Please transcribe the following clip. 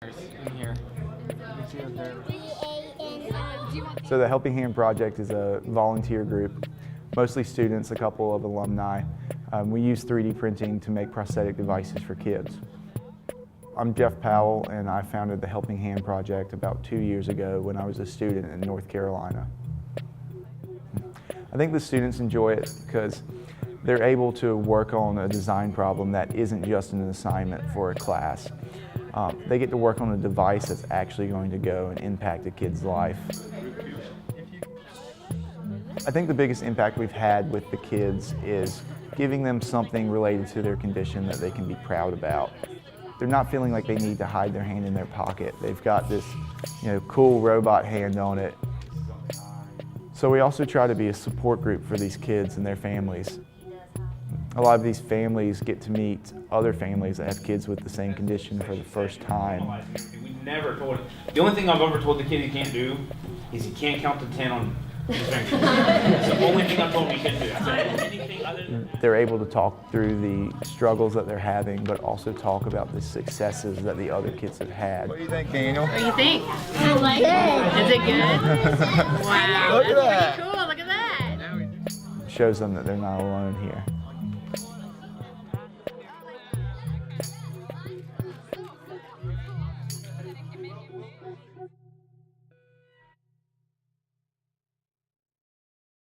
in here. So the Helping Hand Project is a volunteer group, mostly students, a couple of alumni. We use 3D printing to make prosthetic devices for kids. I'm Jeff Powell, and I founded the Helping Hand Project about 2 years ago when I was a student in North Carolina. I think the students enjoy it because they're able to work on a design problem that isn't just an assignment for a class. They get to work on a device that's actually going to go and impact a kid's life. I think the biggest impact we've had with the kids is giving them something related to their condition that they can be proud about. They're not feeling like they need to hide their hand in their pocket. They've got this, cool robot hand on it. So we also try to be a support group for these kids and their families. A lot of these families get to meet other families that have kids with the same condition for the first time. We never told him. The only thing I've ever told the kid he can't do is he can't count to 10 on his fingers. That's the only thing I told him he couldn't do. I said anything other than They're able to talk through the struggles that they're having, but also talk about the successes that the other kids have had. What do you think, Daniel? What do you think? I like it. Is it good? Wow. Look at That's that. pretty cool. Look at that. It shows them that they're not alone here.